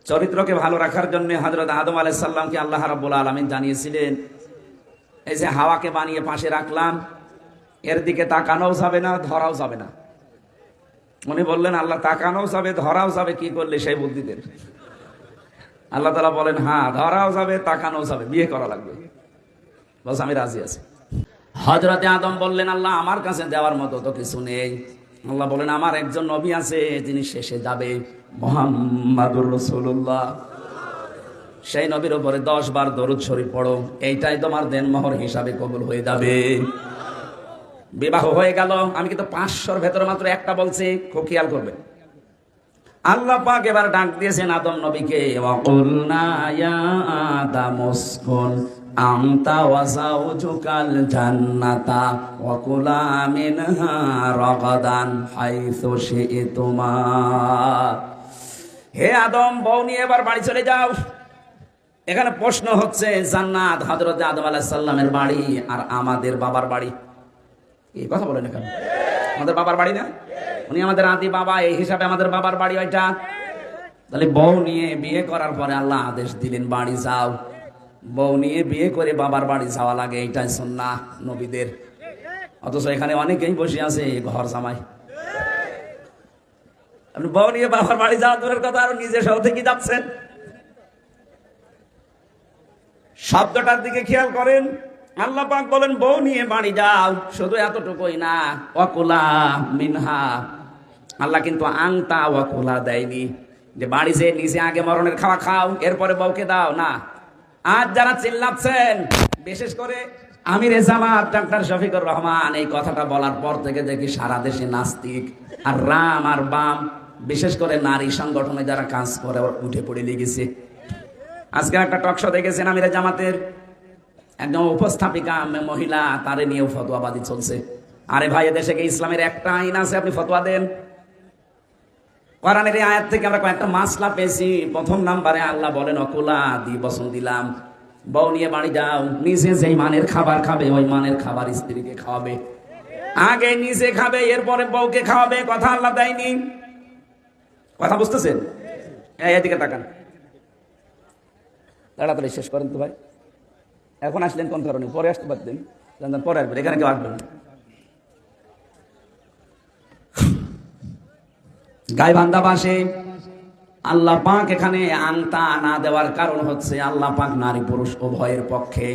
চরিত্রকে ভালো রাখার জন্য হযরত আদম আলাইহিস সালামকে আল্লাহ রাব্বুল আলামিন জানিয়েছিলেন, এই যে হাওয়াকে বানিয়ে পাশে রাখলাম, এর দিকে তাকানোও যাবে না, ধরাও যাবে না। উনি বললেন, আল্লাহ তাকানোও যাবে, ধরাও যাবে, কি করলে সেই বুদ্ধি দেন? আল্লাহ তাআলা বলেন, হ্যাঁ, ধরাও যাবে, তাকানোও যাবে, বিয়ে করা লাগবে। বস, আমি রাজি আছি। হযরতে আদম বললেন, আল্লাহ আমার কাছে দেওয়ার মতো তো কিছু নেই। আল্লাহ বলেন, আমার একজন নবী আছে, যিনি শেষে যাবে, মুহাম্মাদুর রাসূলুল্লাহ। সেই নবীর উপরে 10 বার দরুদ শরীফ পড়ো, এইটাই তোমার দেনমোহর হিসাবে কবুল হয়ে যাবে। বিবাহ হয়ে গেল। আমি কিন্তু 500-র ভেতরে মাত্র একটা বলছি, খুব খেয়াল করবেন। আল্লাহ পাক এবার ডাক দিয়েছেন আদম নবীকে, ওয়াকুলনা ইয়া আদাম উসকুন আনতা ওয়া যাওজুকাল জান্নাতা ওয়া কুলা মিনহা রাগাদান হাইসু শি'তুমা। হে আদম, বউ নিয়ে এবার বাড়ি চলে যাও। এখানে প্রশ্ন হচ্ছে, জান্নাত হযরত আদম আলাইহিস সালামের বাড়ি আর আমাদের বাবার বাড়ি, এই কথা বলেন এখানে, আমাদের বাবার বাড়ি না? উনি আমাদের আদি বাবা, এই হিসাবে আমাদের বাবার বাড়ি ওইটা। তাহলে বউ নিয়ে বিয়ে করার পরে আল্লাহ আদেশ দিলেন, বাড়ি যাও। বউ নিয়ে বিয়ে করে বাবার বাড়ি যাওয়া লাগে, এইটাই সুন্নাহ নবীদের। অথচ এখানে অনেকেই বসে আছে ঘর জামাই। আপনি বউ নিয়ে বাবার বাড়ি যাওয়া দূরের কথা, আর নিজে সহ থেকে যাচ্ছেন। শব্দটার দিকে খেয়াল করেন। আল্লাহ পাক বলেন, বউ নিয়ে বাড়ি যাও। শুধু এতটুকুই না, ওয়াকুলা মিনহা। আল্লাহ কিন্তু আংতা ওয়াকুলা দেয়নি, যে বাড়ি যে নিজে আগে মরণের খাওয়া খাও, এরপরে বউকে দাও, না। আজ যারা চিল্লাচ্ছেন, বিশেষ করে আমিরে জামাত ডাক্তার শফিকুর রহমান, এই কথাটা বলার পর থেকে দেখি সারা দেশে নাস্তিক আর রাম আর বাম, বিশেষ করে নারী সংগঠনে যারা কাজ করে, উঠে পড়ে লেগেছে। আজকে একটা টকশো দেখেছেন, আমিরে জামাতের একদম উপস্থাপিকা মহিলা, তারে নিয়েও ফতোয়াবাদী চলছে। আরে ভাই, এদেশে কি ইসলামের একটা আইন আছে আপনি ফতোয়া দেন? কোরআনের এই আয়াত থেকে আমরা কয়েকটা মাসলা পেয়েছি। প্রথম নাম্বারে আল্লাহ বলেন, অকুলা দি বসন দিলাম, বউ নিয়ে বাড়ি যাও। নিজে যেই মানের খাবার খাবে, ওই মানের খাবার স্ত্রীকে খাওয়াবে। আগে নিজে খাবে, এরপরে বউকে খাওয়াবে। কথা আল্লাহ দেয়নি। কথা বুঝতেছেন? এদিকে তাকান, তাড়াতাড়ি শেষ করেন তো ভাই। এখন আসলেন কোন কারণে? পরে আসতে পারতেন, জানতেন পরে আসবেন, এখানে কেউ আসবেন না। গাইবান্ধা বাসে আল্লাহ পাক এখানে আংতা না দেওয়ার কারণ হচ্ছে, আল্লাহ পাক নারী পুরুষ উভয়ের পক্ষে।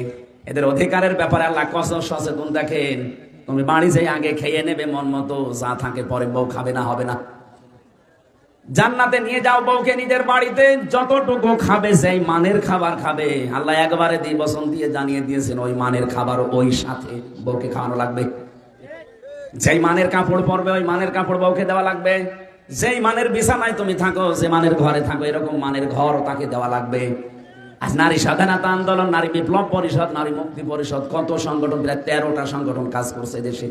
এদের অধিকারের ব্যাপারে আল্লাহ কত সচেতন দেখেন। তুমি বাড়ি যেয়ে আগে খেয়ে নেবে মন মতো, যা থাকে পরে বউ খাবে, না হবে না। জান্নাতে নিয়ে যাও বউকে নিজের বাড়িতে, যতটুকু খাবে সেই মানের খাবার খাবে। আল্লাহ একবারে বচন দিয়ে জানিয়ে দিয়েছেন, ওই মানের খাবার ওই সাথে বউকে খাওয়ানো লাগবে। যেই মানের কাপড় পরবে, ওই মানের কাপড় বউকে দেওয়া লাগবে। যেই মানের বিছানায় তুমি থাকো, যে মানের ঘরে থাকো, এরকম মানের ঘর তাকে দেওয়া লাগবে। আজ নারী স্বাধীনতা আন্দোলন, নারী বিপ্লব পরিষদ, নারী মুক্তি পরিষদ, কত সংগঠন, প্রায় 13টা সংগঠন কাজ করছে দেশে।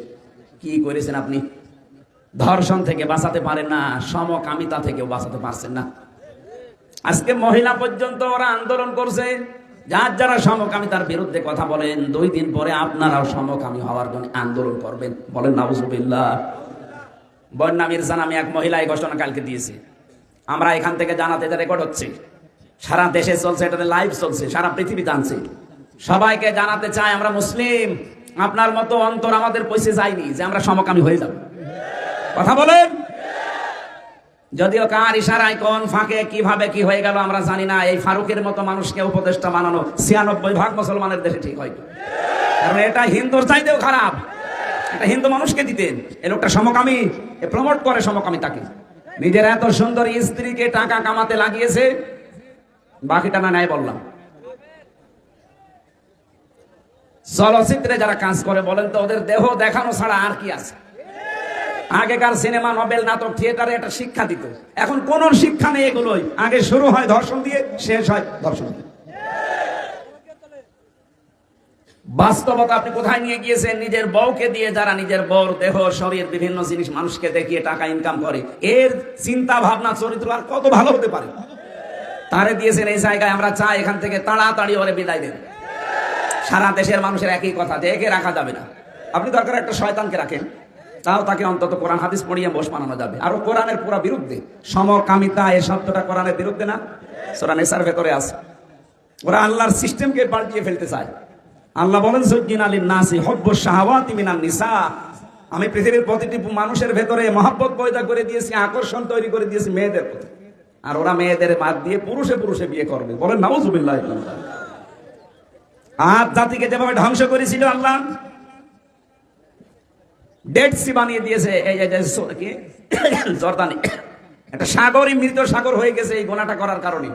কি করেছেন আপনি? ধর্ষণ থেকে বাঁচাতে পারেন না, সমকামিতা থেকেও বাঁচাতে পারছেন না। আজকে মহিলা পর্যন্ত ওরা আন্দোলন করছে। যারা সমকামিতার বিরুদ্ধে কথা বলেন, 2 দিন পরে আপনারাও সমকামী হওয়ার জন্য আন্দোলন করবেন। বলেন নাউজুবিল্লাহ। বন্যা মির্জা নামে এক মহিলা এই ঘোষণা কালকে দিয়েছে। আমরা এখান থেকে জানাতে, এটা রেকর্ড হচ্ছে, সারা দেশে চলছে, এটাতে লাইভ চলছে, সারা পৃথিবী জানছে। সবাইকে জানাতে চাই, আমরা মুসলিম, আপনার মতো অন্তর আমাদের পয়সে যায়নি যে আমরা সমকামী হয়ে যাব। কথা বলেন। যদিও কার ইশারায় কোন ফাঁকে কিভাবে কি হয়ে গেল আমরা জানি না। এই ফারুকের মতো মানুষকে উপদেষ্টা বানানো 96% মুসলমানের দেশে ঠিক হয়, কারণ এটা হিন্দুর চাইতেও খারাপ। এটা হিন্দু মানুষকে দিতেন। এই লোকটা সমকামী, প্রমোট করে সমকামিতাকে। নিজের এত সুন্দর স্ত্রীকে টাকা কামাতে লাগিয়েছে, বাকিটা না নাই বললাম। চলচ্চিত্রে যারা কাজ করে, বলেন তো ওদের দেহ দেখানো ছাড়া আর কি আছে? আগেকার সিনেমা, নোবেল, নাটক, থিয়েটারে একটা শিক্ষা দিত। এখন কোন শিক্ষা নেই এগুলোই। আগে শুরু হয় ধর্ষণ দিয়ে, শেষ হয় ধর্ষণ দিয়ে। বাস্তবতা আপনি কোথায় নিয়ে গিয়েছেন? নিজের বউকে দিয়ে যারা নিজের বউর দেহ, শরীর, বিভিন্ন জিনিস মানুষকে দেখিয়ে টাকা ইনকাম করে, এর চিন্তা ভাবনা, চরিত্র আর কত ভালো হতে পারে? তারে দিয়েছেন এই জায়গায়। আমরা চাই এখান থেকে তাড়াতাড়ি ওরে বিদায় দেন। সারা দেশের মানুষের একই কথা, যে একে রাখা যাবে না। আপনি দরকার একটা শয়তানকে রাখেন, তাও তাকে অন্তত কোরআন হাদিস পড়িয়ে বস বানানো যাবে। আর কোরআনের পুরো বিরুদ্ধে, সমকামিতা এই শব্দটা কোরআনের বিরুদ্ধে না? সূরা নিসার ভেতরে আছে। ওরা আল্লাহর সিস্টেমকে পাল্টিয়ে ফেলতে চায়। আল্লাহ বলেন যুজ্জিনা লিন-নাসি হুব্বুশ শাহাওয়াতি মিনান নিসা, আমি পৃথিবীর প্রতিটি মানুষের ভেতরে মহব্বত পয়দা করে দিয়েছি, আকর্ষণ তৈরি করে দিয়েছি মেয়েদের প্রতি। আর ওরা মেয়েদের বাদ দিয়ে পুরুষে পুরুষে বিয়ে করবে। বলেন নাউযুবিল্লাহ। আদ জাতিকে যেভাবে ধ্বংস করেছিল আল্লাহ, ডেড সি বানিয়ে দিয়েছে। এই কি জর্দানে একটা সাগরই মৃত সাগর হয়ে গেছে এই গোনাটা করার কারণে।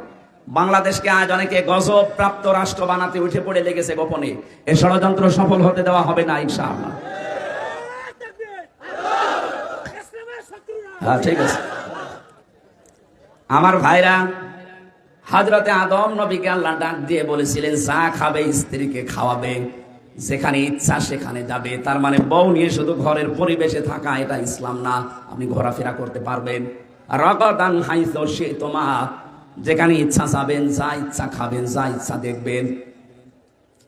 বাংলাদেশকে আজ অনেকে গজব প্রাপ্ত রাষ্ট্র বানাতে উঠে পড়ে লেগেছে গোপনে। এই ষড়যন্ত্র সফল হতে দেওয়া হবে না ইনশাআল্লাহ। হ্যাঁ, ঠিক আছে। আমার ভাইরা, হযরতে আদম নবীকে আল্লাহ ডাক দিয়ে বলেছিলেন যা খাবে স্ত্রীকে খাওয়াবে, যেখানে ইচ্ছা সেখানে যাবে। তার মানে বউ নিয়ে শুধু ঘরের পরিবেশে থাকা এটা ইসলাম না। আপনি ঘোরাফেরা করতে পারবেন। রাগাদান হাইসু শি'তুমা, যেখানে ইচ্ছা যাবেন, যা ইচ্ছা খাবেন, যা ইচ্ছা দেখবেন।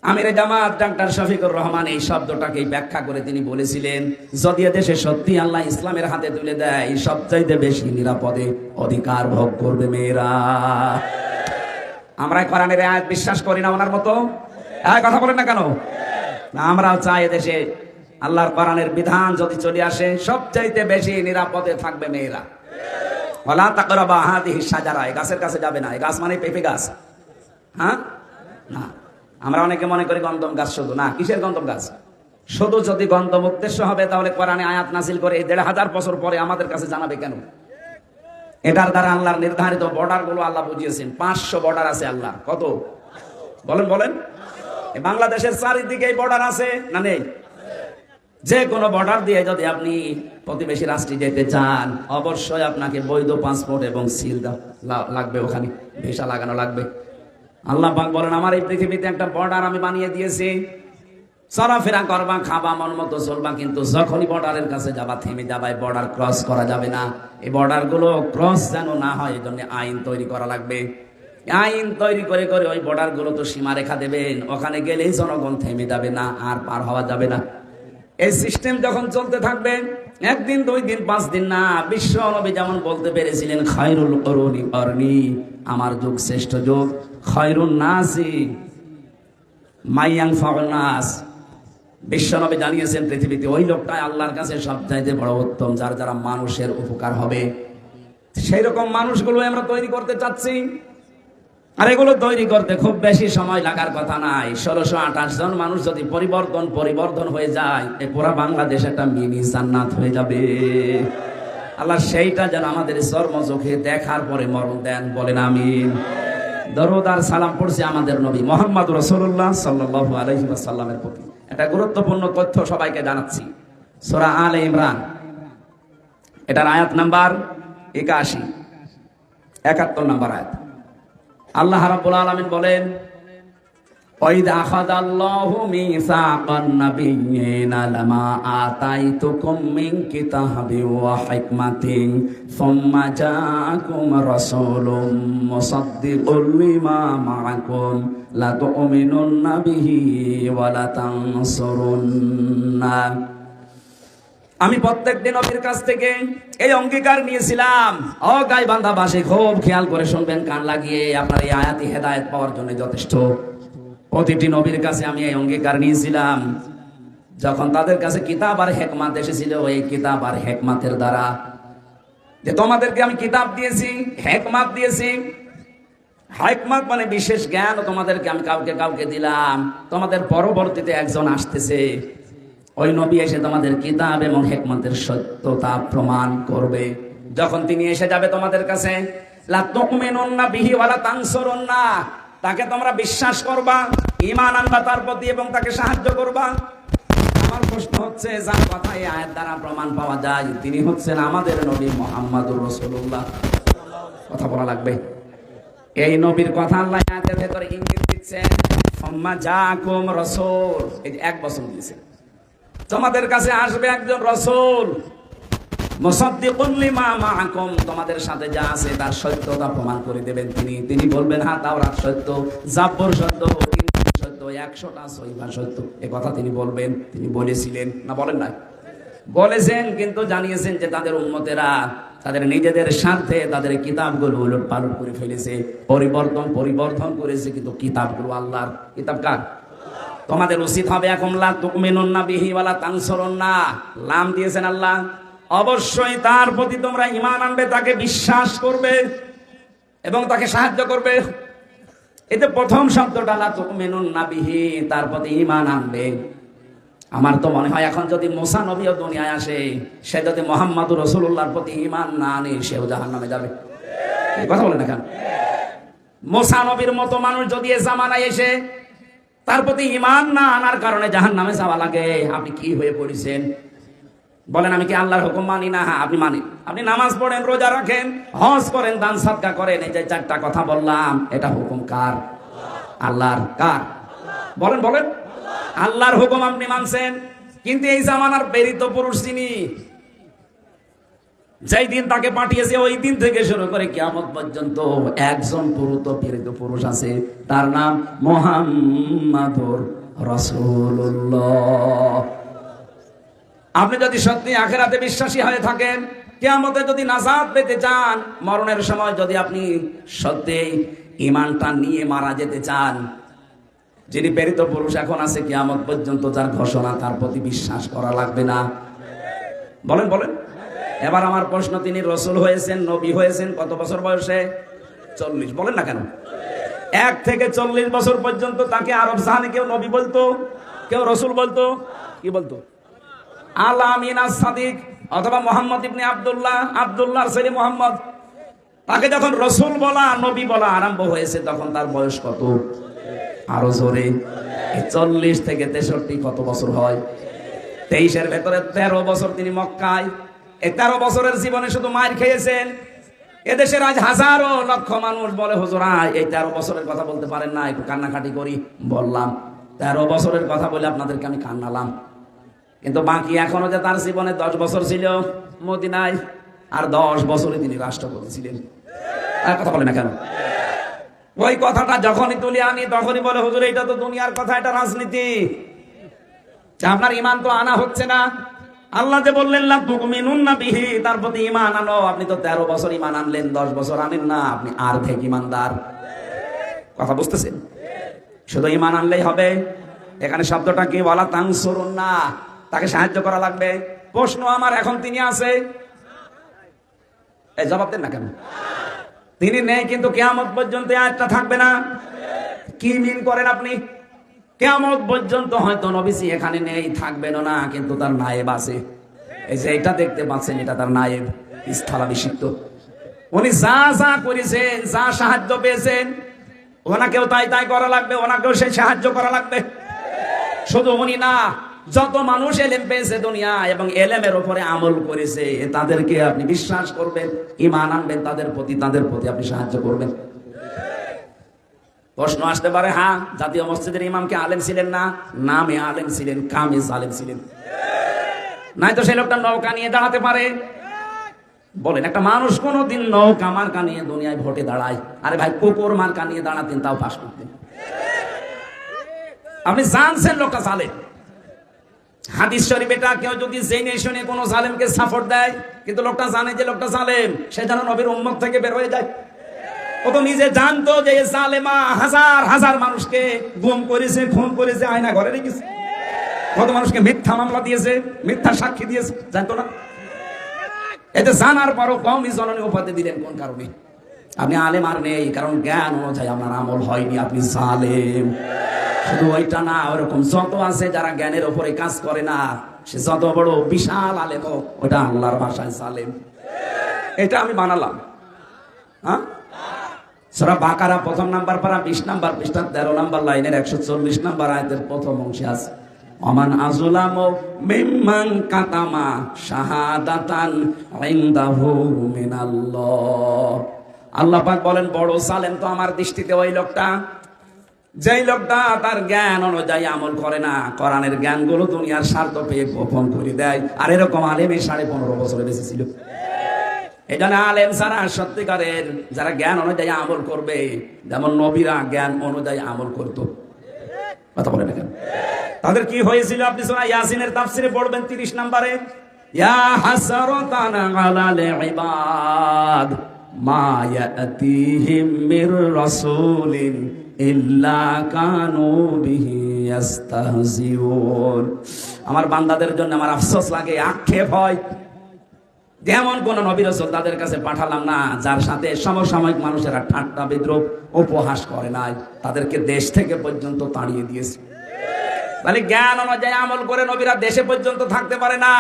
আমিরে জামাত ডাক্তার শফিকুর রহমান এই শব্দটাকে ব্যাখ্যা করে তিনি বলেছিলেন, যদি দেশে সত্যি আল্লাহ ইসলামের হাতে তুলে দেয়, সবচাইতে বেশি নিরাপদে অধিকার ভোগ করবে মেয়েরা। আমরা কোরআনের আয়াত বিশ্বাস করি না ওনার মতো? কথা বলেন না কেন? আমরাও চাই দেশে আল্লাহর কোরআনের বিধান যদি চলে আসে, সবচাইতে বেশি নিরাপদে থাকবে মেয়েরা। ওয়ালা তাকরাবা হাদিহিশ শাজারা, এই গাছের কাছে যাবে না। এই গাছ মানে পেঁপে গাছ? হ্যাঁ না, আমরা অনেকে মনে করি গন্ধম গাছ। শুধু না, কিসের গন্ধম গাছ? শুধু যদি গন্ধম উদ্দেশ্য হবে তাহলে কোরআনে আয়াত নাযিল করে ১৫০০ বছর পরে আমাদের কাছে জানাবে কেন? এটার দ্বারা আল্লাহর নির্ধারিত বর্ডার গুলো আল্লাহ বুঝিয়েছেন। ৫০০ বর্ডার আছে আল্লাহ। কত বলেন বলেন? বাংলাদেশের চারিদিকে বর্ডার আছে না নেই? যে কোনো বর্ডার দিয়ে যদি আপনি প্রতিবেশী রাষ্ট্রে যেতে চান, অবশ্যই আপনাকে বৈধ পাসপোর্ট এবং সিল লাগবে, ওখানে ভিসা লাগানো লাগবে। আল্লাহ পাক বলেন আমার এই পৃথিবীতে একটা বর্ডার আমি বানিয়ে দিয়েছি, চলাফেরা করবা, খাবা, মন মতো চলবা, কিন্তু যখনই বর্ডারের কাছে যাবা থেমে যাবা। এই বর্ডার ক্রস করা যাবে না। এই বর্ডার গুলো ক্রস যেন না হয়, এই জন্য আইন তৈরি করা লাগবে। আইন তৈরি করে করে ওই বর্ডার গুলো তো সীমা রেখা দেবেন, ওখানে গেলেই জনগণ থেমে যাবে না, আর পার হওয়া যাবে না। এই সিস্টেম যখন চলতে থাকবে, একদিন, 2 দিন, 5 দিন না, বিশ্ব নবী যেমন বলতে পেরেছিলেন খায়রুল কুরুনি করনি, আমার যুগ শ্রেষ্ঠ যুগ। খায়রুন নাসি মাইয়ানফাউন নাস, বিশ্ব নবী জানিয়েছেন পৃথিবীতে ওই লোকটাই আল্লাহর কাছে সবচাইতে বড় উত্তম, যার দ্বারা মানুষের উপকার হবে। সেই রকম মানুষগুলো আমরা তৈরি করতে চাচ্ছি। আর এগুলো তৈরি করতে খুব বেশি সময় লাগার কথা নাই। ১৬২৮ জন মানুষ যদি পরিবর্তন হয়ে যায়, এই পুরা বাংলাদেশ একটা মিনি জান্নাত হয়ে যাবে। আল্লাহ সেইটা যেন আমাদের চর্ম চোখে দেখার পরে মরণ দেন। বলেন আমিন। দরুদ আর সালাম পড়ছি আমাদের নবী মুহাম্মদ রাসূলুল্লাহ সাল্লাল্লাহু আলাইহি ওয়াসাল্লামের প্রতি। একটা গুরুত্বপূর্ণ তথ্য সবাইকে জানাচ্ছি। সূরা আলে ইমরান, এটার আয়াত নাম্বার ৮১, ৭১ নম্বর আয়াত। আল্লাহ রাব্বুল আলামিন বলেন, ওয়াইদ আখাযাল্লাহু মিসাকান নাবিয়্যিনা লামা আতাইতুকুম মিন কিতাবিন ওয়া হিকমাতিন সুম্মা জাআকুম রাসূলুম মুসাদ্দিকুল লিমা মা'আকুম লা তু'মিনুন্না বিহি ওয়া লা তানসুরুন্না। আমি প্রত্যেকদিন নবীর কাছ থেকে এই অঙ্গীকার নিয়েছিলাম। ও গাইবান্ধাবাসী, খুব খেয়াল করে শুনবেন, কান লাগিয়ে। আপনার এই আয়াতি হেদায়েত পাওয়ার জন্য যথেষ্ট। প্রতিটি নবীর কাছে আমি এই অঙ্গীকার নিয়েছিলাম, যখন তাদের কাছে কিতাব আর হিকমত এসেছিল, এই কিতাব আর হিকমতের দ্বারা, যে তোমাদেরকে আমি কিতাব দিয়েছি, হিকমত দিয়েছি। হিকমত মানে বিশেষ জ্ঞান তোমাদেরকে আমি কাউকে কাউকে দিলাম। তোমাদের পরবর্তীতে একজন আসতেছে, ওই নবী এসে তোমাদের কিতাব এবং হিকমতের সত্যতা প্রমাণ করবে। যখন তিনি এসে যাবে তোমাদের কাছে, লা তু'মিনুন্না বিহি ওয়া লা তানসুরুন্না, তাকে তোমরা বিশ্বাস করবা, ঈমান আনবা তার প্রতি এবং তাকে সাহায্য করবা। আমার প্রশ্ন হচ্ছে, যার কথা এই আয়াত দ্বারা প্রমাণ পাওয়া যায়, তিনি হচ্ছেন আমাদের নবী মুহাম্মদুর রাসূলুল্লাহ। কথা বলা লাগবে। এই নবীর কথা আল্লাহ আয়াতের ভেতরে ইঙ্গিত দিচ্ছেন, সুম্মা জাআকুম রাসূল, এই 1 বছর দিয়েছে। তোমাদের কাছে আসবে একজন রাসূল, মুসাদ্দিকুল লিমা মা'আকুম, তোমাদের সাথে যা আছে তার সত্যতা প্রমাণ করে দেবেন তিনি। তিনি বলবেন হ্যাঁ তাওরাত সত্য, জাবর সত্য, ইনজিল সত্য, 100টা সহিফা সত্য। এই কথা তিনি বলবেন, তিনি বলেছিলেন না, বলেন না? বলেছেন, কিন্তু জানিয়েছেন যে তাদের উম্মতেরা তাদের নিজেদের স্বার্থে তাদের কিতাবগুলো উলট পালট করে ফেলেছে, পরিবর্তন করেছে, কিন্তু কিতাবগুলো আল্লাহর। কিতাব কার? তোমাদের উচিত হবে এখন লা তুমিনুন্না বিহি ওয়ালা তানসুরুন্না, লাম দিয়েছেন আল্লাহ, অবশ্যই তার প্রতি তোমরা ঈমান আনবে, তাকে বিশ্বাস করবে এবং তাকে সাহায্য করবে। এতে প্রথম শব্দটা লা তুমিনুন্না বিহি, তার প্রতি ঈমান আনবে। আমার তো মনে হয় এখন যদি মুসা নবীও দুনিয়ায় আসে, সে যদি মুহাম্মদুর রাসূলুল্লাহর প্রতি ঈমান না আনে, সেও জাহান্নামে যাবে। এই কথা বলেন না কেন? মুসা নবীর মতো মানুষ যদি এ জামানায় এসে তার প্রতি ঈমান না আনার কারণে জাহান্নামে যাওয়া লাগে, আপনি কি হয়ে পড়েছেন? বলেন আমি কি আল্লাহর হুকুম মানি না? হ্যাঁ আপনি মানেন। আপনি নামাজ পড়েন, রোজা রাখেন, হজ করেন, দান সাদকা করেন, এই যে চারটা কথা বললাম, এটা হুকুম কার? আল্লাহর। কার? বলেন বলেন। আল্লাহর হুকুম আপনি মানছেন, কিন্তু এই জামানার প্রেরিত পুরুষ যিনি, যেই দিন তাকে পাঠিয়েছে ওই দিন থেকে শুরু করে কিয়ামত পর্যন্ত একজন প্রেরিত পুরুষ আছে, তার নাম মুহাম্মাদুর রাসূলুল্লাহ। আপনি যদি সত্যি আখিরাতে বিশ্বাসী হয়ে থাকেন, কিয়ামতে যদি নাজাত পেতে চান, মরণের সময় যদি আপনি সত্যি ঈমানটা নিয়ে মারা যেতে চান, যিনি প্রেরিত পুরুষ এখন আছে কিয়ামত পর্যন্ত, যার ঘোষণা, তার প্রতি বিশ্বাস করা লাগবে না? বলেন বলেন। এবার আমার প্রশ্ন, তিনি রসুল হয়েছেন, নবী হয়েছেন কত বছর বয়সে? 40। বলেন না কেন? 1 থেকে 40 বছর পর্যন্ত তাকে আরব জাহানে কেউ নবী বলতো, কেউ রসুল বলতো। কি বলতো? আল আমিন আস সাদিক, অথবা মোহাম্মদ ইবনে আব্দুল্লাহ, আব্দুল্লাহর ছেলে মোহাম্মদ। তাকে যখন রসুল বলা, নবী বলা আরম্ভ হয়েছে, তখন তার বয়স কত? আরো জোরে। 40 থেকে 63 কত বছর হয়? 23-এর ভেতরে 13 বছর তিনি মক্কায়। এই 13 বছরের জীবনে শুধু মার খেয়েছেন। এদেশের আজ হাজারো লক্ষ মানুষ বলে, হুজুরা এই 13 বছরের কথা বলতে পারেন না, একটু কান্নাকাটি করি। বললাম 13 বছরের কথা বলে আপনাদেরকে আমি কান্নালাম, কিন্তু বাকি এখনো যে তার জীবনে 10 বছর ছিল মদিনায়, আর 10 বছরে তিনি রাষ্ট্রপতি ছিলেন। আর কথা বলে না কেন? ওই কথাটা যখনই তুলে আনি তখনই বলে, হুজুর এটা তো দুনিয়ার কথা, এটা রাজনীতি, আপনার ঈমান তো আনা হচ্ছে না। আল্লাহ যে বললেন লা তুমিনুন্না বিহি, তার প্রতি ঈমান আনো। আপনি তো 13 বছর ঈমান আনলেন, 10 বছর আনেন না, আপনি আর্ধেক ঈমানদার। কথা বুঝতেছেন? শুধু ঈমান আনলেই হবে? এখানে শব্দটা কি? ওয়ালা তানসুরুন্না, তাকে সাহায্য করা লাগবে। প্রশ্ন আমার এখন, তিনি আছে? এই জবাব দেন না কেন? তিনি নেই, কিন্তু কিয়ামত পর্যন্ত আয়াতটা থাকবে না। কি মিন করেন আপনি? কিয়ামত পর্যন্ত হয়তো নবীজি এখানে নেই, থাকবেন না, কিন্তু তার নায়েব আছে। এই যে এটা দেখতে পাচ্ছেন, এটা তার নায়েব, স্থলাভিষিক্ত। উনি যা যা করেছেন, যা সাহায্য পেয়েছেন, ওনাকেও তাই তাই করা লাগবে, ওনাকেও সেই সাহায্য করা লাগবে। শুধু উনি না, যত মানুষ এলেম পেয়েছে দুনিয়া এবং এলেমের উপরে আমল করেছে, তাদেরকে আপনি বিশ্বাস করবেন, ঈমান আনবেন, তাদের প্রতি আপনি সাহায্য করবেন। প্রশ্ন আসতে পারে, হ্যাঁ জাতীয় মসজিদের ইমাম কি আলেম ছিলেন না? নামে আলেম ছিলেন, কামে জালেম ছিলেন। নাই তো সেই লোকটা নৌকা নিয়ে দাঁড়াতে পারে? বলেন, একটা মানুষ কোনোদিন নৌকা মার্কা নিয়ে দুনিয়ায় ভোটে দাঁড়ায়? আরে ভাই, কুকুর মার্কা নিয়ে দাঁড়াতেন, তাও পাস করতেন। আপনি জানছেন লোকটা জালেম। হাদিস শরীফ এটা কেউ যদি জেনে শুনে কোনো জালেমকে সাপোর্ট দেয়, কিন্তু লোকটা জানে যে লোকটা জালেম, সে যেন নবীর উম্মত থেকে বের হয়ে যায়। ও তো নিজে জানতো যে জালেমা হাজার হাজার মানুষকে গুম করেছে, খুন করেছে, আয়না ঘরে রেখেছে, কত মানুষকে মিথ্যা মামলা দিয়েছে, মিথ্যা সাক্ষী দিয়েছে, জানতো না? এতে জানার পরও কওমি জননী উপাধি দিলেন কোন কারণে? আপনি আলেম আর নেই, কারণ জ্ঞান অনুযায়ী আপনার আমল হয়নি, আপনি জালেম। শুধু ওইটা না, ওরকম যত আছে যারা জ্ঞানের উপরে কাজ করে না, সে যত বড় বিশাল আলেম হোক, ওটা আল্লাহর ভাষায় জালেম। এটা আমি বানালাম। হ্যাঁ, সূরা বাকারা 1 নাম্বার পারা 20 নাম্বার পৃষ্ঠা 13 নাম্বার লাইনের 140 নাম্বার আয়াতের প্রথম অংশে আছে, ওমান আযলামু মিম্মান কাতামা শাহাদাতান ইনদাহু মিনাল্লাহ। আল্লাহ পাক বলেন, বড় জালেম তো আমার দৃষ্টিতে ওই লোকটা, যেই লোকটা তার জ্ঞান অনুযায়ী আমল করে না, কোরআনের জ্ঞানগুলো দুনিয়ার স্বার্থ পেয়ে গোপন করে দেয়। আর এরকম আলেম 15.5 বছরে বেঁচে ছিল। এই জন্য আলেম ছাড়া সত্যিকারের যারা জ্ঞান অনুযায়ী আমল করবে, যেমন নবীরা জ্ঞান অনুযায়ী আমল করতো। কথা বলে না কেন? তাদের কি হয়েছিল? আপনি সূরা ইয়াসিনের তাফসিরে পড়বেন 30 নাম্বারে, ইয়া হাসরাতান আলাল ইবাদ মা ইয়াতিহিম মির রাসূলিন ইল্লা কানু বিহি ইস্তাহজিউন। আমার বান্দাদের জন্য আমার আফসোস লাগে, আক্ষেপ হয়, যেমন কোন নবী রাসূল তাদের কাছে পাঠালাম না যার সাথে সমসাময়িক মানুষেরা ঠাট্টা বিদ্রূপ উপহাস করে নাই, তাদেরকে দেশ থেকে পর্যন্ত তাড়িয়ে দিয়েছে। তাহলে জ্ঞান অনুযায়ী আমল করে নবীরা দেশে পর্যন্ত থাকতে পারে না,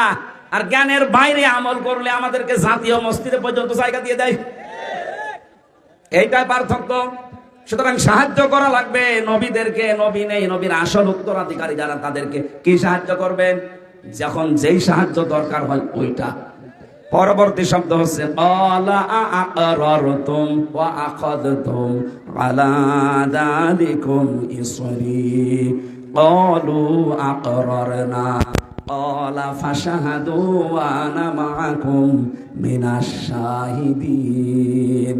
আর জ্ঞানের বাইরে আমল করলে আমাদেরকে জাতীয় মসজিদে পর্যন্ত জায়গা দিয়ে দেয়। এইটাই পার্থক্য। সুতরাং সাহায্য করা লাগবে নবীদেরকে। নবী নেই, নবীর আসল উত্তরাধিকারী যারা, তাদেরকে কি সাহায্য করবেন? যখন যেই সাহায্য দরকার হয় ওইটা। পরবর্তী শব্দ হচ্ছে ক্বালা আ'আরারতুম ওয়া আখাযতুম আলা যালিকুম ইসরি ক্বালু আ'আরারনা ক্বালা ফাশহাদু ওয়া আনা মা'আকুম মিনাশ শাহিদিন।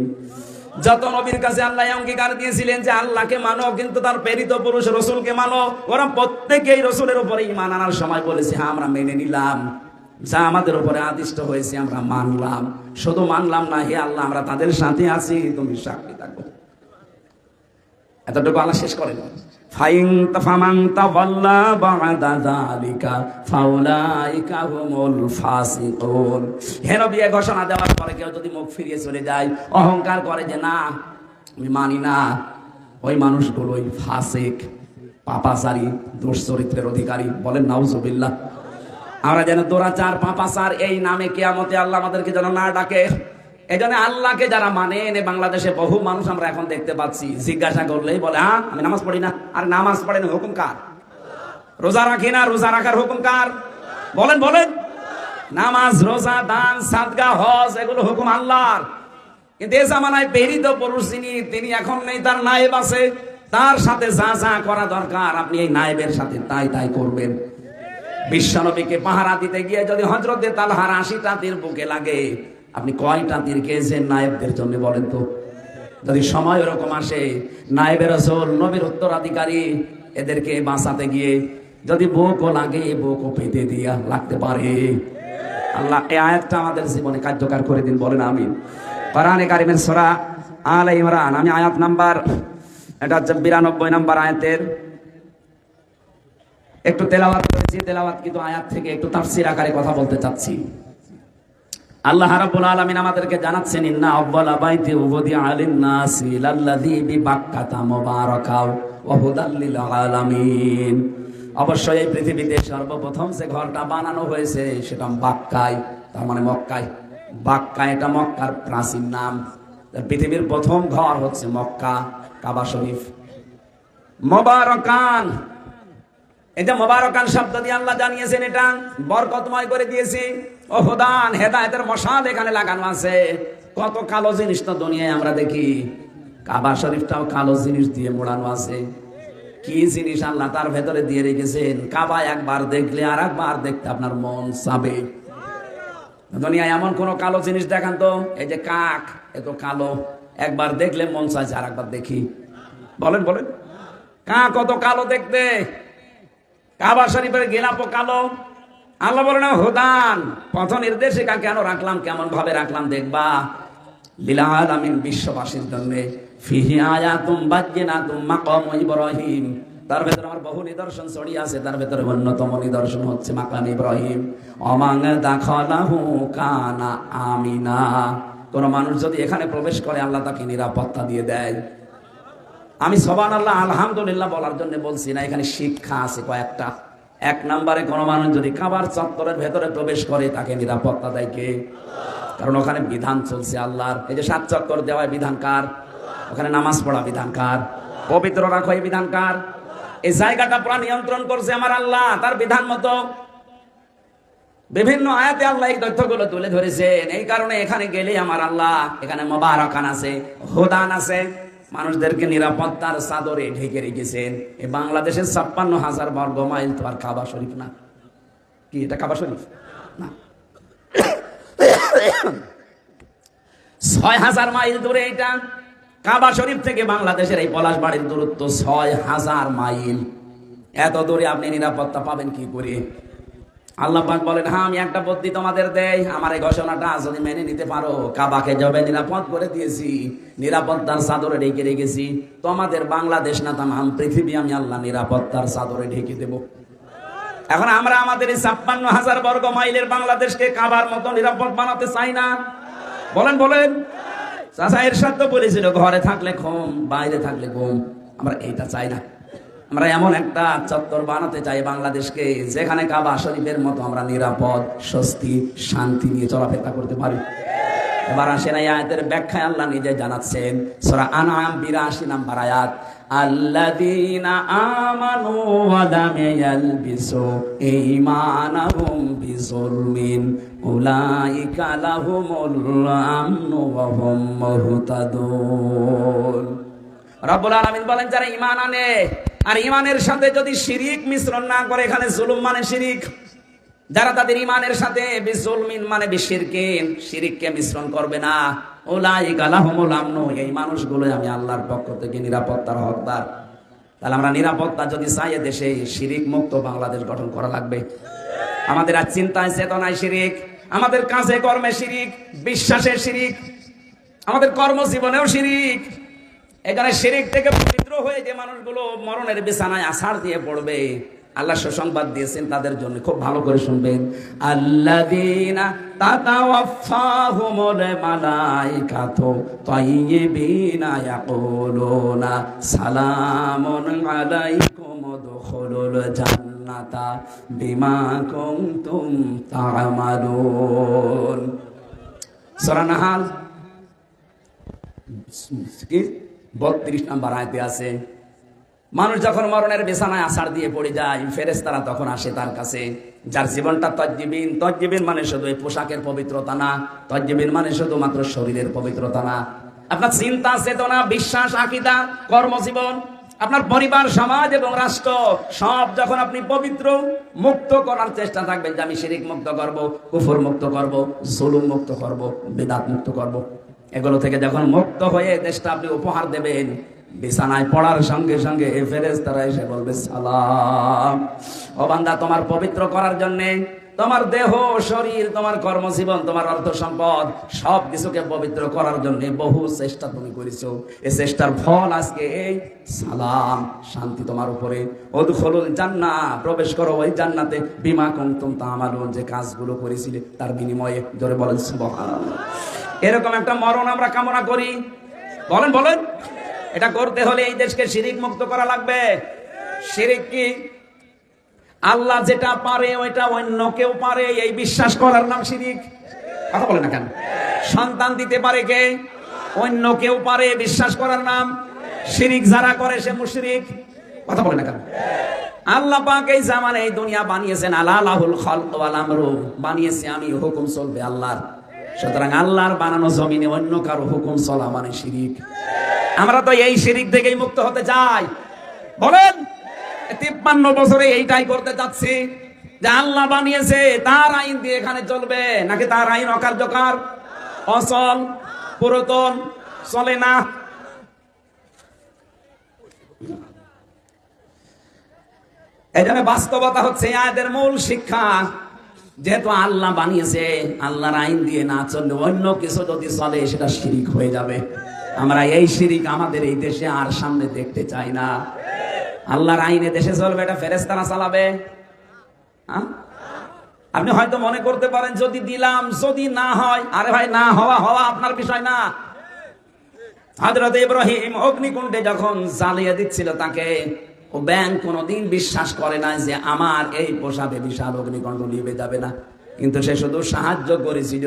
যত নবীর কাছে আল্লাহ অঙ্গীকার দিয়েছিলেন যে আল্লাহকে মানো, কিন্তু তার প্রেরিত পুরুষ রসুলকে মানো, ওরা প্রত্যেকেই রসুলের উপরে ঈমান আনার সময় বলেছে হ্যাঁ আমরা মেনে নিলাম, যা আমাদের উপরে আদিষ্ট হয়েছে আমরা মানলাম। শুধু মানলাম না, হে আল্লাহ আমরা তাদের সাথে আছি, তুমি সাক্ষী থাকো। এতটুকু আল্লাহ শেষ করেন। ফাইন ফামান তাওয়াল্লা বা'দা যালিকা ফাউলাইকা হুমুল ফাসিকুন। হে নবী, এই ঘোষণা দেওয়ার পরে কেউ যদি মুখ ফিরিয়ে চলে যায়, অহংকার করে যে না আমি মানি না, ওই মানুষগুলোই ফাসিক, পাপাচারী, দুশ্চরিত্রের অধিকারী। বলেন নাউজুবিল্লাহ। আমরা যেন দুরাচার, পাপাচার এই নামে কিয়ামতে আল্লাহ আমাদেরকে যেন না ডাকে। এই জন্য আল্লাহকে যারা মানেন, বাংলাদেশে বহু মানুষ আমরা এখন দেখতে পাচ্ছি, জিজ্ঞাসা করলেই বলে হ্যাঁ আমি নামাজ পড়ি না। আর নামাজ পড়েন হুকুম কার? রোজা রাখি না, রোজা রাখার হুকুম কার? বলেন বলেন। নামাজ, রোজা, দান, সাদকা, হজ এগুলো হুকুম আল্লাহর। কিন্তু এই জামানায় প্রেরিত পুরুষ যিনি, তিনি এখন নেই, তার নায়েব আছে, তার সাথে যা যা করা দরকার আপনি এই নায়েবের সাথে তাই তাই করবেন। বিশ্বনবীকে পাহারা দিতে গিয়ে যদি হযরতে তালহার ৮০টা তীর বুকে লাগে, আপনি কয়টা তীর খেয়েছেন নায়েবদের জন্য বলেন তো? যদি সময় এরকম আসে, নায়েবে রাসূল, নবীর উত্তরাধিকারী, এদেরকে বাঁচাতে গিয়ে যদি বুকও লাগে, বুকও পেতে দিয়া লাগতে পারে। আল্লাহ এই আয়াতটা আমাদের জীবনে কার্যকর করে দিন, বলেন আমিন। কোরআনে কারিমের সূরা আলে ইমরান, আমি আয়াত নাম্বার, এটা হচ্ছে 92 নম্বর আয়াতের একটু তেলাওয়াত করেছি। তেলাওয়াত কিন্তু আয়াত থেকে একটু তাফসীর আকারে কথা বলতে চাচ্ছি। আল্লাহ রাব্বুল আলামিন আমাদেরকে জানাচ্ছেন ইন্না আউয়ালা বাইতি উযিআ লিন-নাসি লাল্লাযী বিবাক্কাতা মুবারাকাও ওয়া হুদাল লিল আলামিন। অবশ্যই এই পৃথিবীতে সর্বপ্রথম যে ঘরটা বানানো হয়েছে সেটা বাক্কায়, তার মানে মক্কায়। বাক্কা এটা মক্কার প্রাচীন নাম। পৃথিবীর প্রথম ঘর হচ্ছে মক্কা, কাবা শরীফ। মুবারাকান, এটা মুবারাকান শব্দ দিয়ে আল্লাহ জানিয়েছেন এটা বরকতময় করে দিয়েছি। ও হুদান, হেদায়েতের মশাল এখানে লাগানো আছে। কত কালো জিনিস তো দুনিয়ায় আমরা দেখি, কাবা শরীফটাও কালো জিনিস দিয়ে মোড়ানো আছে। কি জিনিস আল্লাহ তার ভেতরে দিয়ে রেখেছেন, কাবা একবার দেখলে আর একবার দেখতে আপনার মন চাবে। দুনিয়ায় এমন কোন কালো জিনিস দেখান তো? এই যে কাক, এত কালো, একবার দেখলে মন চাইছে আর একবার দেখি। বলেন বলেন। কাক কত কালো দেখতে, কাবা শরীফের গেলাপও কালো। আল্লাহ বলেন হুদান, পথ নির্দেশিকা কেন রাখলাম, কেমন ভাবে রাখলাম দেখবা। লিল আলামিন, বিশ্ববাসীর জন্য। ফিহি আয়াতুম বায়্যিনাতুম মাকামু ইব্রাহিম, তার ভেতরে আমার বহু নিদর্শন ছড়িয়ে আছে। তার ভেতরে অন্যতম নিদর্শন হচ্ছে মাকাম ইব্রাহিম। অমান দাখালাহু কানা আমিনা, কোন মানুষ যদি এখানে প্রবেশ করে আল্লাহ তাকে নিরাপত্তা দিয়ে দেয়। আমি সুবহানাল্লাহ আলহামদুলিল্লাহ বলার জন্য বলছি না, এখানে শিক্ষা আছে কয়েকটা। এক নম্বরে, কোন মানুষ যদি কাবার চত্বরের ভেতরে প্রবেশ করে তাকে নিরাপত্তা দেয় কে? কারণ ওখানে বিধান চলছে আল্লাহর। এই যে ৭ চক্কর দেওয়া বিধান কার? ওখানে নামাজ পড়া বিধান কার? পবিত্র রাখা এই বিধান কার? এই জায়গাটা পুরো নিয়ন্ত্রণ করছে আমার আল্লাহ তার বিধান মতো। বিভিন্ন আয়াতে আল্লাহ এই তথ্যগুলো তুলে ধরেছেন। এই কারণে এখানে গেলে আমার আল্লাহ, এখানে মুবারাকান আছে, হুদান আছে, মানুষদেরকে নিরাপত্তার চাদরে ঢেকে রেখেছেন। এই বাংলাদেশের ৫৬,০০০ বর্গ মাইল তো আর কাবা শরীফ না। কি এটা কাবা শরীফ না? ৬,০০০ মাইল দূরে এটা। কাবা শরীফ থেকে বাংলাদেশের এই পলাশবাড়ির দূরত্ব ৬,০০০ মাইল। এত দূরে আপনি নিরাপত্তা পাবেন কি করে? আল্লাহ পাক বলেন, হ্যাঁ আমি একটা বুদ্ধি তোমাদের দেই, আমার এই ঘোষণাটা যদি মেনে নিতে পারো, কাবাকে যবে নিরাপদ করে দিয়েছি, নিরাপত্তার চাদরে ঢেকে রেখেছি, তোমাদের বাংলাদেশ না তাম পৃথিবী আমি আল্লাহ নিরাপত্তার চাদরে ঢেকে দেব। এখন আমরা আমাদের এই ৫৬,০০০ বর্গ মাইলের বাংলাদেশকে কাবার মতো নিরাপদ বানাতে চাই না? বলেন বলেন। চাচা এরশাদ তো বলেছিল, ঘরে থাকলে ঘুম, বাইরে থাকলে ঘুম। আমরা এইটা চাই না। আমরা এমন একটা চত্বর বানাতে চাই বাংলাদেশকে, যেখানে কাবা শরীফের মতো আমরা নিরাপদ, স্বস্তি, শান্তি নিয়ে চলাফেরা করতে পারি। এবার আসেন এই আয়াতের ব্যাখ্যায় আল্লাহ নিজে জানাচ্ছেন, সূরা আনআম ৮২ নম্বর আয়াত, আল্লাযীনা আমানু ওয়া লাম ইয়ালবিসু ঈমানাহুম বিযুলমিন উলাইকা লাহুমুল আমনু ওয়া হুম মুহতাদুন। রব্বুল আলামিন বলেন, যারা ঈমান আনে আর ঈমানের সাথে যদি শিরিক মিশ্রণ না করে, এখানে জুলুম মানে শিরিক, যারা তাদের ঈমানের সাথে বিজুলমিন মানে বিশিরকিন, শিরিককে মিশ্রণ করবে না, উলাইকা লাহুমুল আমনু, এই মানুষগুলো আমি আল্লাহর পক্ষ থেকে নিরাপত্তার হকদার। তাহলে আমরা নিরাপত্তা যদি চাই, দেশে শিরিক মুক্ত বাংলাদেশ গঠন করা লাগবে। আমাদের আর চিন্তায় চেতনায় শিরিক, আমাদের কাজে কর্মে শিরিক, বিশ্বাসের শিরিক, আমাদের কর্মজীবনেও শিরিক। এখানে শিরিক থেকে পবিত্র হয়ে যে মানুষগুলো মরণের বিছানায় আছাড় দিয়ে পড়বে, আল্লাহ সুসংবাদ দিয়েছেন তাদের জন্য, খুব ভালো করে শুনবেন। আল্লাযীনা তাতাওয়াফাহুমুল মালাইকাতু তাইয়্যিবিনা ইয়াকুলুনা সালামুন আলাইকুম উদখুলুল জান্নাতা বিমা কুনতুম তা'মালুন। সূরা নাহাল ৩২ নম্বর আয়াতে আছে, মানুষ যখন মরণের বিছানায় আছাড় দিয়ে পড়ে যায়, ফেরেশতারা তখন আসে তার কাছে, যার জীবনটা তজ্জিবিন। তজ্জিবিন মানে শুধু এই পোশাকের পবিত্রতা না, তজ্জিবিন মানে শুধুমাত্র শরীরের পবিত্রতা না, আপনার চিন্তা চেতনা, বিশ্বাস, আকীদা, কর্মজীবন, আপনার পরিবার, সমাজ এবং রাষ্ট্র সব যখন আপনি পবিত্র, মুক্ত করার চেষ্টা থাকবেন, যে আমি শিরিক মুক্ত করব, কুফর মুক্ত করব, জুলুম মুক্ত করব, বিদআত মুক্ত করব, এগুলো থেকে যখন মুক্ত হয়ে দেশটা আপনি উপহার দেবেন, বিছানায় পড়ার সঙ্গে সঙ্গে ফেরেশতারা এসে বলবে, সালাম। ও বান্দা, তোমার পবিত্র করার জন্য, তোমার দেহ, শরীর, তোমার কর্মজীবন, তোমার অর্থ সম্পদ, সব কিছুকে পবিত্র করার জন্য বহু চেষ্টা তুমি করেছো। এই চেষ্টার ফল আজকে এই সালাম, শান্তি তোমার উপরে। উদখুলুল জান্নাহ, প্রবেশ করো ওই জান্নাতে, বিমা কুনতুম তা'মালুন, যে কাজগুলো করেছিলে তার বিনিময়ে। জোরে বলেন সুবহানাল্লাহ। এরকম একটা মরণ আমরা কামনা করি, বলেন বলেন। এটা করতে হলে এই দেশকে শিরিক মুক্ত করা লাগবে। শিরিক কি? আল্লাহ যেটা পারে ওইটা অন্য কেউ পারে, এই বিশ্বাস করার নাম শিরিক। কথা বলে না কেন? সন্তান দিতে পারে কে? অন্য কেউ পারে, বিশ্বাস করার নাম শিরিক। যারা করে সে মুশরিক। কথা বলে না কেন? আল্লাহ পাক এই জামানে এই দুনিয়া বানিয়েছেন, আলা লাহুল খালক ওয়াল আমরু, বানিয়েছে আমি, হুকুম চলবে আল্লাহর। সুতরাং আল্লাহর বানানো জমিনে অন্য কারো হুকুম চলা মানে শিরিক। আমরা তো এই শিরিক থেকেই মুক্ত হতে চাই। বলেন, 53 বছরে এইটাই করতে যাচ্ছি, যে আল্লাহ বানিয়েছে তার আইন দিয়ে এখানে চলবে, নাকি তার আইন অকার্যকর, অচল, পুরাতন, চলে না। এই জন্য বাস্তবতা হচ্ছে আয়াতের মূল শিক্ষা, যেহেতু আল্লাহ বানিয়েছে, আল্লাহর আইন দিয়ে না চললে অন্য কিছু যদি চলে সেটা শিরিক হয়ে যাবে। আমরা এই শিরিক আমাদের এই দেশে আর সামনে দেখতে চাই না। আল্লাহর আইনে দেশে চলবে, এটা ফেরেশতারা চালাবে। আপনি হয়তো মনে করতে পারেন, যদি দিলাম, যদি না হয়, আরে ভাই, না হওয়া হওয়া আপনার বিষয় না। হযরত ইব্রাহিম অগ্নিকুণ্ডে যখন জ্বালিয়ে দিচ্ছিল তাকে, ও ব্যাংক কোনোদিন বিশ্বাস করে না যে আমার এই পোশাবে বিশাল অগ্নিকুণ্ড নিভে যাবে না, কিন্তু সে শুধু সাহায্য করেছিল।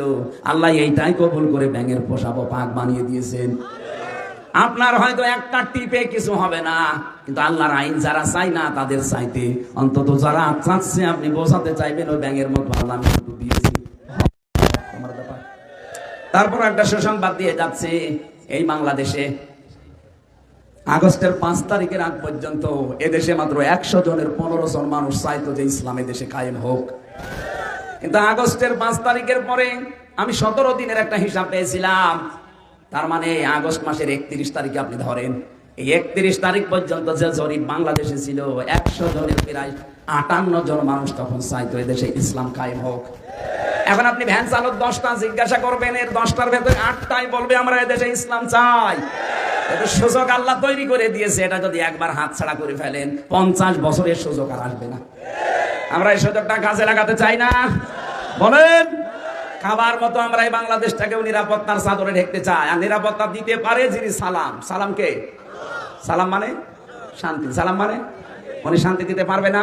আল্লাহ এইটাই কবুল করে ব্যাঙের পোশাবো পাক বানিয়ে দিয়েছেন। আপনার হয়তো একটা টিপে কিছু হবে না, কিন্তু আল্লাহর আইন যারা চাই না তাদের চাইতে অন্তত যারা চাচ্ছে, আপনি বোঝাতে চাইবেন ওই ব্যাঙের মতো আল্লাহ আমি দিয়েছি। তারপর একটা সুসংবাদ দিয়ে যাচ্ছে, এই বাংলাদেশে আগস্টের 5 তারিখের আগ পর্যন্ত এদেশে মাত্র 100 জনের 15 জন মানুষ চাইতো যে ইসলামে দেশে কায়েম হোক। কিন্তু আগস্টের 5 তারিখের পরে আমি 17 দিনের একটা হিসাব পেয়েছিলাম। তার মানে আগস্ট মাসের 31 তারিখে আপনি ধরেন এই 31 তারিখ পর্যন্ত যে জরিপ বাংলাদেশে ছিল, 100 জনের প্রায় 58 জন মানুষ তখন চাইতো এদেশে ইসলাম কায়েম হোক। এখন আপনি ভ্যান চালক 10টা জিজ্ঞাসা করবেন, এর 10টার ভেতরে 8টাই বলবে আমরা এদেশে ইসলাম চাই। এটা সুযোগ আল্লাহ তৈরি করে দিয়েছে, এটা যদি একবার হাতছাড়া করে ফেলেন 50 বছরের সুযোগ আর আসবে না। আমরা এই সুযোগটা কাজে লাগাতে চাই না? বলেন। খাবার মতো আমরা এই বাংলাদেশটাকেও নিরাপত্তার চাদরে ঢেকতে চাই। আর নিরাপত্তা দিতে পারে যিনি সালাম। সালামকে সালাম মানে শান্তি, সালাম মানে উনি শান্তি দিতে পারবে না?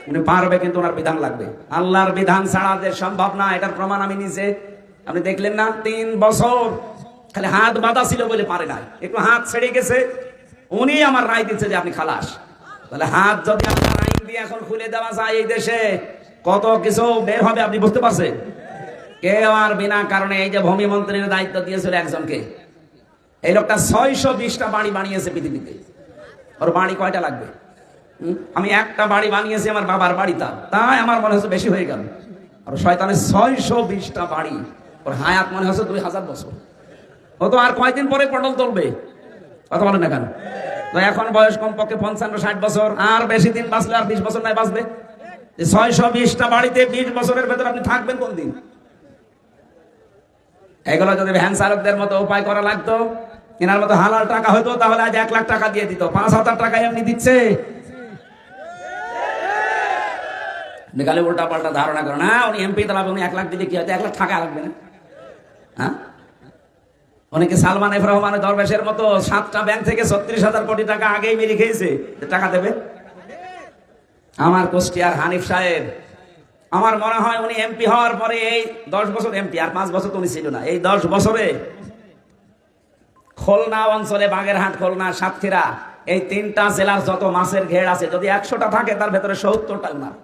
উনি পারবে, কিন্তু ওনার বিধান লাগবে। আল্লাহর বিধান ছাড়া যে সম্ভব না, এটার প্রমাণ আমি নিজে। আপনি দেখলেন না 3 বছর খালি হাত বাঁধা ছিল বলে পারে নাই, একটু হাত ছেড়ে গেছে, উনি আমার রায় দিচ্ছে যে আপনি খালাস। তাহলে হাত যদি আপনার আইন দিয়ে এখন খুলে দেওয়া যায়, এই দেশে কত কিছু বের হবে আপনি বুঝতে পারছেন? কেউ আর বিনা কারণে, এই যে ভূমি মন্ত্রীর দায়িত্ব দিয়েছিল একজনকে, এই লোকটা 620টা বাড়ি বানিয়েছে পৃথিবীতে। ওর বাড়ি কয়টা লাগবে? আমি একটা বাড়ি বানিয়েছি আমার বাবার বাড়িটা, তাই আমার মনে হচ্ছে বেশি হয়ে গেল। আর শয়তানের 620টা বাড়ি, ওর হায়াত মনে হচ্ছে 2000 বছর। ও তো আর কয়দিন পরে পটল তুলবে, কথা বলেন না কেন? তো এখন বয়স কমপক্ষে 55-60 বছর, আর বেশি দিন বাঁচলে আর 20 বছর নাই বাঁচবে। 620টা বাড়িতে 20 বছরের ভেতর আপনি থাকবেন কোন দিন? এগুলো যদি ভ্যান চালকদের মতো উপায় করা লাগতো, কেনার মতো হালাল টাকা হতো, তাহলে আজ 1 লাখ টাকা দিয়ে দিত। 5000 টাকায় আপনি দিচ্ছে। নিকালে উল্টা পাল্টা ধারণা করেন, না উনি এমপি তাহলে উনি 1 লাখ দিলে কি হয়তো 1 লাখ টাকা লাগবে না? হ্যাঁ, অনেকে সালমান এফ রহমানের দরবেশের মতো 7টা ব্যাংক থেকে 36,000 কোটি টাকা আগেই মেরে খেয়েছে, টাকা দেবে। আমার কুষ্টিয়ার হানিফ সাহেব, আমার মনে হয় উনি এমপি হওয়ার পরে এই 10 বছর এমপি, আর 5 বছর তো উনি ছিল না, এই 10 বছরে খুলনা অঞ্চলে, বাগেরহাট, খুলনা, সাতক্ষীরা, এই 3টা জেলার যত মাছের ঘের আছে, যদি 100টা থাকে তার ভেতরে 70টা উনার।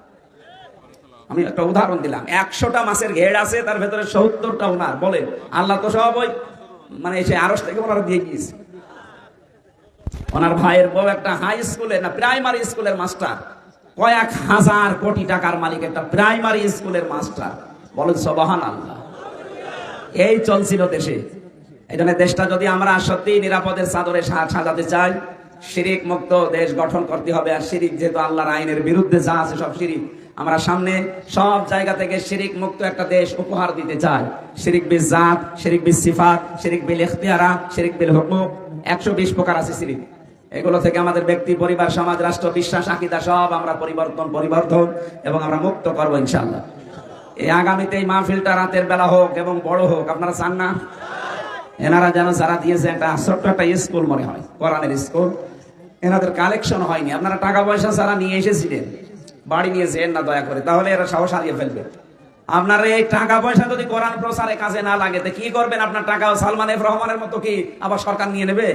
আমি একটা উদাহরণ দিলাম, 100টা মাছের ঘের আছে, তার ভেতরে 70টা উনার। বলেন, আল্লাহ তো সব ওই মানে এসে আরশ থেকে ওনারা দিয়ে গিয়েছে। ওনার ভাইয়ের বউ একটা হাই স্কুলের না প্রাইমারি স্কুলের মাস্টার, কয়েক হাজার কোটি টাকার মালিক একটা প্রাইমারি স্কুলের মাস্টার। বলেন সুবহানাল্লাহ। এই চলছিল দেশে। এই জন্য দেশটা যদি আমরা সত্যি নিরাপদের চাদরে সাজাতে চাই, শিরিক মুক্ত দেশ গঠন করতে হবে। আর শিরিক যেহেতু আল্লাহর আইনের বিরুদ্ধে যা আছে সব শিরিক, আমরা সামনে সব জায়গা থেকে শিরিক মুক্ত একটা দেশ উপহার দিতে চাই। শিরিক বিল জাত, শিরিক বিল সিফাত, শিরিক বিল ইখতিয়ারা, শিরিক বিল হুকুক, 120 প্রকার আছে শিরিক। এগুলো থেকে আমাদের ব্যক্তি, পরিবার, সমাজ, রাষ্ট্র, বিশ্বাস, আকীদা সব আমরা পরিবর্তন এবং আমরা মুক্ত করবো ইনশাআল্লাহ। এই আগামীতে এই মাহফিলটা রাতের বেলা হোক এবং বড় হোক, আপনারা চান না? এনারা যেন যারা দিয়েছে একটা ছোট্ট একটা স্কুল, মনে হয় কোরআনের স্কুল, এনাদের কালেকশন হয়নি। আপনারা টাকা পয়সা যারা নিয়ে এসেছিলেন, বাড়ি নিয়েছেন না দয়া করে, তাহলে এরা সাহস হারিয়ে ফেলবে। আপনার এই টাকা পয়সা যদি কোরআন প্রচারে কাজে না লাগে, তো কি করবেন? আপনার টাকা সালমান এফ রহমানের মতো কি আবার সরকার নিয়ে নেবে?